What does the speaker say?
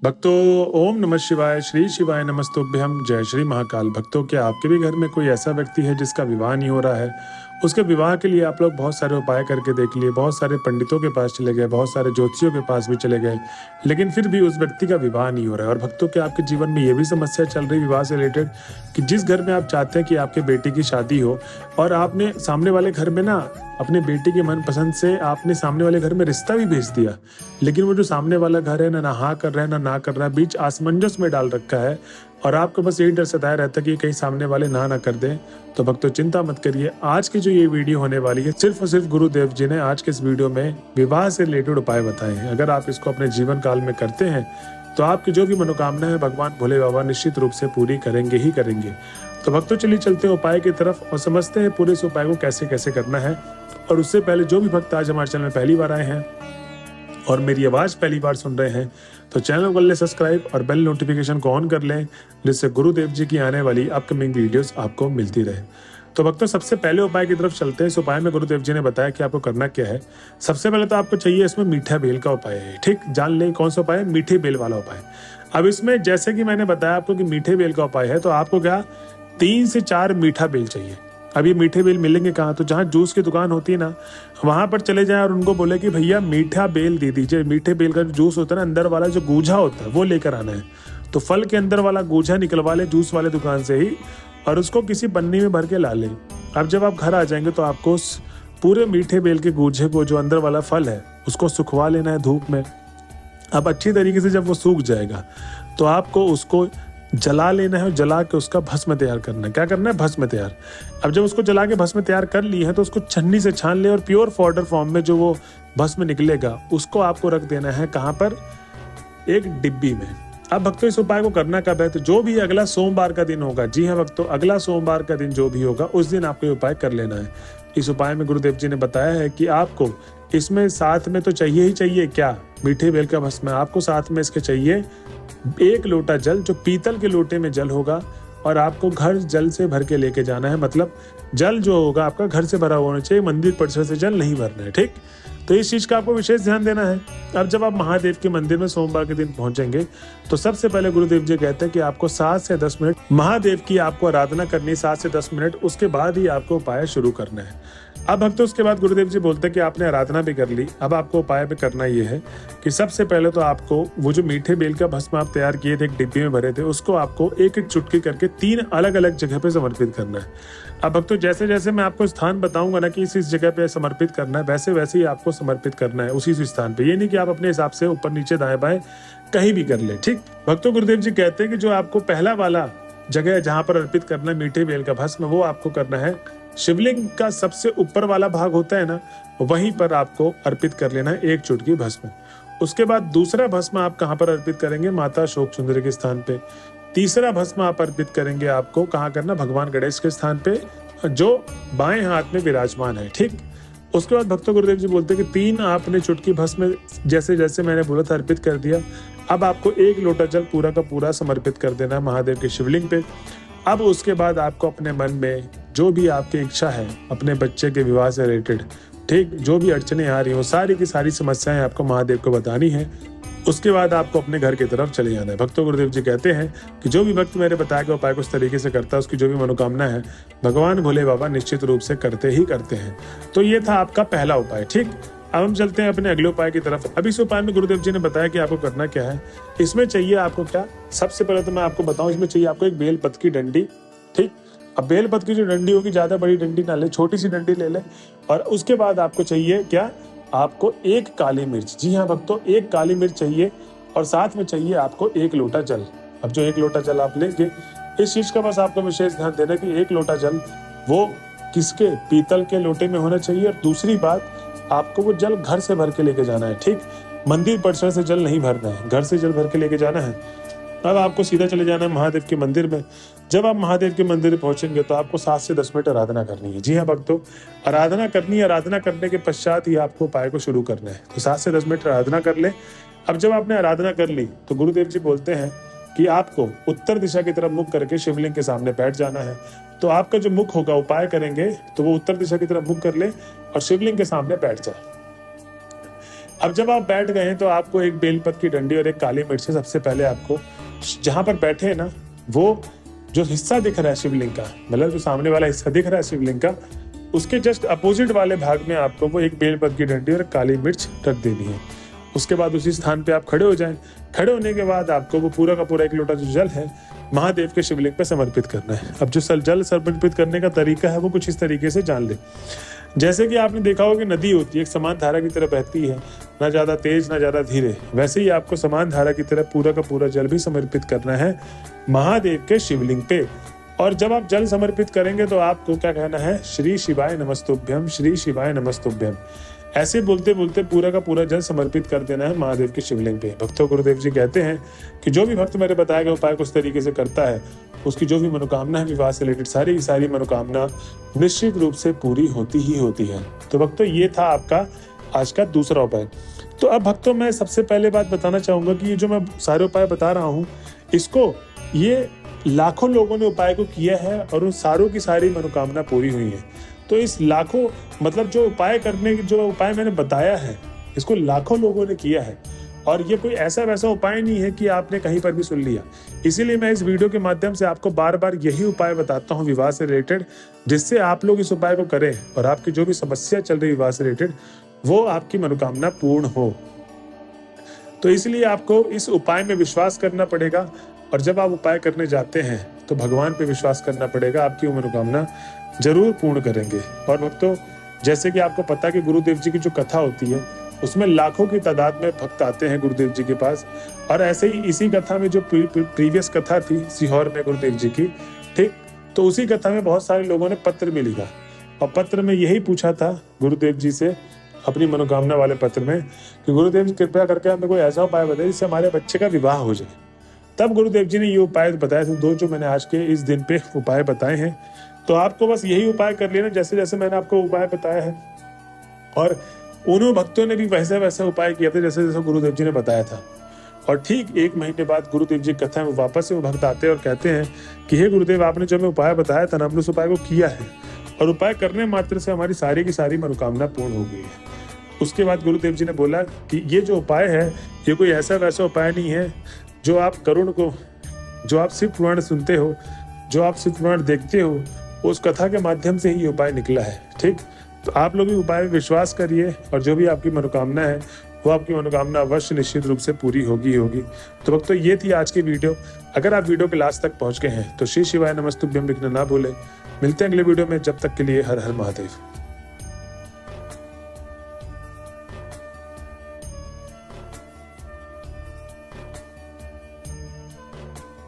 भक्तों, ओम नमः शिवाय, श्री शिवाय नमस्तुभ्यम, जय श्री महाकाल। भक्तों, क्या आपके भी घर में कोई ऐसा व्यक्ति है जिसका विवाह नहीं हो रहा है? उसके विवाह के लिए आप लोग बहुत सारे उपाय करके देख लिए, बहुत सारे पंडितों के पास चले गए, बहुत सारे ज्योतिषियों के पास भी चले गए, लेकिन फिर भी उस व्यक्ति का विवाह नहीं हो रहा है। और भक्तों, क्या आपके जीवन में ये भी समस्या चल रही विवाह से रिलेटेड कि जिस घर में आप चाहते हैं कि आपके बेटी की शादी हो और आपने सामने वाले घर में ना अपने बेटी के मनपसंद से आपने सामने वाले घर में रिश्ता भी भेज दिया, लेकिन वो जो सामने वाला घर है ना हाँ कर रहा है ना कर रहा है, बीच असमंजस में डाल रखा है और आपको बस यही डर सताया रहता है कि कहीं सामने वाले ना कर दें। तो भक्तों, चिंता मत करिए। आज की जो ये वीडियो होने वाली है, सिर्फ और सिर्फ गुरुदेव जी ने आज के इस वीडियो में विवाह से रिलेटेड उपाय बताए हैं। अगर आप इसको अपने जीवन काल में करते हैं तो आपकी जो भी मनोकामना है भगवान भोले बाबा निश्चित रूप से पूरी करेंगे ही करेंगे। तो भक्तों, चलिए चलते हैं उपाय की तरफ और समझते हैं पूरे इस उपाय को कैसे कैसे करना है। और उससे पहले जो भी भक्त आज हमारे चैनल में पहली बार आए हैं और मेरी आवाज़ पहली बार सुन रहे हैं तो चैनल को कर लें सब्सक्राइब और बेल नोटिफिकेशन को ऑन कर लें, जिससे गुरुदेव जी की आने वाली अपकमिंग वीडियोस आपको मिलती रहे। तो भक्तों, सबसे पहले उपाय की तरफ चलते हैं। इस उपाय में गुरुदेव जी ने बताया कि आपको करना क्या है। सबसे पहले तो आपको चाहिए इसमें मीठा बेल का उपाय है। ठीक, जान लें कौन सा उपाय है, मीठे बेल वाला उपाय। अब इसमें जैसे कि मैंने बताया आपको कि मीठे बेल का उपाय है, तो आपको क्या 3 से 4 मीठा बेल चाहिए। अब ये मीठे बेल मिलेंगे कहाँ? तो जहाँ जूस की दुकान होती है ना, वहां पर चले जाएं और उनको बोले कि भैया मीठा बेल दे दीजिए। मीठे बेल का जो जूस होता है ना, अंदर वाला जो गूझा होता है वो लेकर आना है। तो फल के अंदर वाला गूझा निकलवा ले जूस वाले दुकान से ही और उसको किसी पन्नी में भर के ला लें। अब जब आप घर आ जाएंगे तो आपको उस पूरे मीठे बेल के गूझे को, जो अंदर वाला फल है, उसको सुखवा लेना है धूप में। अब अच्छी तरीके से जब वो सूख जाएगा तो आपको उसको जला लेना है और जला के उसका भस्म तैयार करना है। क्या करना है? भस्म तैयार। अब जब उसको जला के भस्म तैयार कर ली है तो उसको छन्नी से छान ले और प्योर पाउडर फॉर्म में जो वो भस्म निकलेगा उसको आपको रख देना है। कहाँ पर? एक डिब्बी में। अब भक्तों, इस उपाय को करना कब है? तो जो भी अगला सोमवार का दिन होगा, जी हाँ भक्तों, अगला सोमवार का दिन जो भी होगा उस दिन आपको ये उपाय कर लेना है। इस उपाय में गुरुदेव जी ने बताया है कि आपको इसमें साथ में तो चाहिए ही चाहिए क्या? मीठे बेल का भस्म। आपको साथ में इसके चाहिए 1 लोटा जल, जो पीतल के लोटे में जल होगा, और आपको घर जल से भर के लेके जाना है। मतलब जल जो होगा आपका घर से भरा होना चाहिए, मंदिर परिसर से जल नहीं भरना है। ठीक, तो इस चीज का आपको विशेष ध्यान देना है। अब जब आप महादेव के मंदिर में सोमवार के दिन पहुंचेंगे तो सबसे पहले गुरुदेव जी कहते हैं कि आपको 7 से 10 मिनट महादेव की आपको आराधना करनी है। 7 से 10 मिनट, उसके बाद ही आपको उपाय शुरू करना है। अब भक्तों, उसके बाद गुरुदेव जी बोलते हैं कि आपने आराधना भी कर ली, अब आपको उपाय भी करना ये है कि सबसे पहले तो आपको वो जो मीठे बेल का भस्म आप तैयार किए थे, एक डिब्बी में भरे थे, उसको आपको एक एक चुटकी करके 3 अलग अलग जगह पे समर्पित करना है। अब भक्तों, जैसे जैसे मैं आपको स्थान बताऊंगा ना कि इस जगह पे समर्पित करना है, वैसे वैसे ही आपको समर्पित करना है उसी स्थान पे। ये नहीं कि आप अपने हिसाब से ऊपर नीचे दाएं बाएं कहीं भी कर ले। ठीक भक्तों, गुरुदेव जी कहते हैं कि जो आपको पहला वाला जगह है जहां पर अर्पित करना है मीठे बेल का भस्म, वो आपको करना है शिवलिंग का सबसे ऊपर वाला भाग होता है ना, वहीं पर आपको अर्पित कर लेना है 1 चुटकी भस्म। उसके बाद दूसरा भस्म आप कहां पर अर्पित करेंगे? माता शोक सुंदरी के स्थान पे। तीसरा भस्म आप अर्पित करेंगे आपको कहां करना? भगवान गणेश के स्थान पे, जो बाएं हाथ में विराजमान है। ठीक, उसके बाद भक्तों, गुरुदेव जी बोलते हैं कि 3 आपने चुटकी भस्म जैसे जैसे मैंने बोला था अर्पित कर दिया। अब आपको 1 लोटा जल पूरा का पूरा समर्पित कर देना है महादेव के शिवलिंग पे। अब उसके बाद आपको अपने मन में जो भी आपकी इच्छा है अपने बच्चे के विवाह से रिलेटेड, ठीक, जो भी अड़चने आ रही हो, सारी की सारी समस्याएं आपको महादेव को बतानी है। उसके बाद आपको अपने घर की तरफ चले जाना है। भक्तों, गुरुदेव जी कहते हैं कि जो भी भक्त मेरे बताया गया उपाय को इस तरीके से करता है, उसकी जो भी मनोकामना है भगवान भोले बाबा निश्चित रूप से करते ही करते हैं। तो ये था आपका पहला उपाय। ठीक, अब हम चलते हैं अपने अगले उपाय की तरफ। अभी इस उपाय में गुरुदेव जी ने बताया कि आपको करना क्या है। इसमें चाहिए आपको क्या? सबसे पहले तो मैं आपको बताऊं, इसमें चाहिए आपको एक बेलपत की डंडी। ठीक, अब बेलपत की जो डंडी होगी, ज्यादा बड़ी डंडी ना ले, छोटी सी डंडी ले ले। और उसके बाद आपको चाहिए क्या? आपको 1 काली मिर्च। जी हाँ भक्तों, 1 काली मिर्च चाहिए और साथ में चाहिए आपको 1 लोटा जल। अब जो 1 लोटा जल आप लेंगे, इस चीज का बस आपको विशेष ध्यान देना कि 1 लोटा जल वो किसके? पीतल के लोटे में होना चाहिए। और दूसरी बात, आपको वो जल घर से भर के लेके जाना है। ठीक, मंदिर परिसर से जल नहीं भरना है, घर से जल भर के लेके जाना है। अब आपको सीधा चले जाना है महादेव के मंदिर में। जब आप महादेव के मंदिर पहुंचेंगे तो आपको 7 से 10 मिनट आराधना करनी है। जी हाँ भक्तों, आराधना करनी है। आराधना करने के पश्चात ही आपको उपाय को शुरू करना है। तो 7 से 10 मिनट आराधना कर ले। अब जब आपने आराधना कर ली तो गुरुदेव जी बोलते हैं कि आपको उत्तर दिशा की तरफ मुख करके शिवलिंग के सामने बैठ जाना है। तो आपका जो मुख होगा, उपाय करेंगे तो वो उत्तर दिशा की तरफ मुख कर ले और शिवलिंग के सामने बैठ जाए। अब जब आप बैठ गए हैं तो आपको एक बेलपत की डंडी और एक काली मिर्च से सबसे पहले आपको जहां पर बैठे हैं ना, वो जो हिस्सा दिख रहा है शिवलिंग का, मतलब जो सामने वाला हिस्सा दिख रहा है शिवलिंग का, उसके जस्ट अपोजिट वाले भाग में आपको वो एक बेलपत की डंडी और काली मिर्च रख देनी है। उसके बाद उसी स्थान पे आप खड़े हो जाएं। खड़े होने के बाद आपको वो पूरा का पूरा 1 लोटा जो जल है महादेव के शिवलिंग पे समर्पित करना है। अब जो जल समर्पित करने का तरीका है वो कुछ इस तरीके से जान ले। जैसे कि आपने देखा होगा कि नदी होती है, एक समान धारा की तरह बहती है, ना ज्यादा तेज ना ज्यादा धीरे, वैसे ही आपको समान धारा की तरह पूरा का पूरा जल भी समर्पित करना है महादेव के शिवलिंग पे। और जब आप जल समर्पित करेंगे तो आपको क्या कहना है, श्री शिवाय नमस्तुभ्यम, श्री शिवाय नमस्तुभ्यम, ऐसे बोलते बोलते पूरा का पूरा जल समर्पित कर देना है महादेव के शिवलिंग पे। भक्तों गुरुदेव जी कहते हैं कि जो भी भक्त मेरे बताए गए उपाय को उस तरीके से करता है, उसकी जो भी मनोकामना है विवाह से रिलेटेड, सारी की सारी मनोकामना निश्चित रूप से पूरी होती ही होती है। तो भक्तों ये था आपका आज का दूसरा उपाय। तो अब भक्तों मैं सबसे पहले बात बताना चाहूंगा कि ये जो मैं सारे उपाय बता रहा हूँ, इसको ये लाखों लोगों ने उपाय को किया है और उन सारों की सारी मनोकामना पूरी हुई है। तो इस लाखों मतलब जो उपाय मैंने बताया है, इसको लाखों लोगों ने किया है और ये कोई ऐसा वैसा उपाय नहीं है कि आपने कहीं पर भी सुन लिया। इसीलिए मैं इस वीडियो के माध्यम से आपको बार बार यही उपाय बताता हूँ विवाह से रिलेटेड, जिससे आप लोग इस उपाय को करें और आपकी जो भी समस्या चल रही है विवाह से रिलेटेड, वो आपकी मनोकामना पूर्ण हो। तो इसलिए आपको इस उपाय में विश्वास करना पड़ेगा और जब आप उपाय करने जाते हैं तो भगवान पे विश्वास करना पड़ेगा, आपकी वो मनोकामना जरूर पूर्ण करेंगे। और भक्तों जैसे कि आपको पता कि गुरुदेव जी की जो कथा होती है उसमें लाखों की तादाद में भक्त आते हैं गुरुदेव जी के पास, और ऐसे ही इसी कथा में जो प्रीवियस कथा थी सीहोर में गुरुदेव जी की, ठीक, तो उसी कथा में बहुत सारे लोगों ने पत्र भी लिखा और पत्र में यही पूछा था गुरुदेव जी से, अपनी मनोकामना वाले पत्र में, कि गुरुदेव जी कृपया करके हमें कोई ऐसा उपाय बताइए जिससे हमारे बच्चे का विवाह हो जाए। तब गुरुदेव जी ने ये उपाय बताए थे, दो जो मैंने आज के इस दिन पे उपाय बताए हैं। तो आपको बस यही उपाय कर लेना जैसे जैसे मैंने आपको उपाय बताया है, और उन्होंने भक्तों ने भी वैसे वैसे उपाय किया था जैसे जैसे गुरुदेव जी ने बताया था। और ठीक 1 महीने बाद गुरुदेव जी की कथा में वापस से वो भक्त आते हैं और कहते हैं कि हे गुरुदेव, आपने जो हमें उपाय बताया था ना, हमने उस उपाय को किया है और उपाय करने मात्र से हमारी सारी की सारी मनोकामना पूर्ण हो गई है। उसके बाद गुरुदेव जी ने बोला कि ये जो उपाय है ये कोई ऐसा वैसा उपाय नहीं है जो आप जो आप शिव पुराण सुनते हो, जो आप शिव पुराण देखते हो, उस कथा के माध्यम से ही ये उपाय निकला है। ठीक, तो आप लोग भी उपाय में विश्वास करिए और जो भी आपकी मनोकामना है वो आपकी मनोकामना अवश्य निश्चित रूप से पूरी होगी। तो भक्तों ये थी आज की वीडियो। अगर आप वीडियो के लास्ट तक पहुंच गए हैं तो श्री शिवाय नमस्तुभ्यम लिखना ना भूलें। मिलते हैं अगले वीडियो में, जब तक के लिए हर हर महादेव।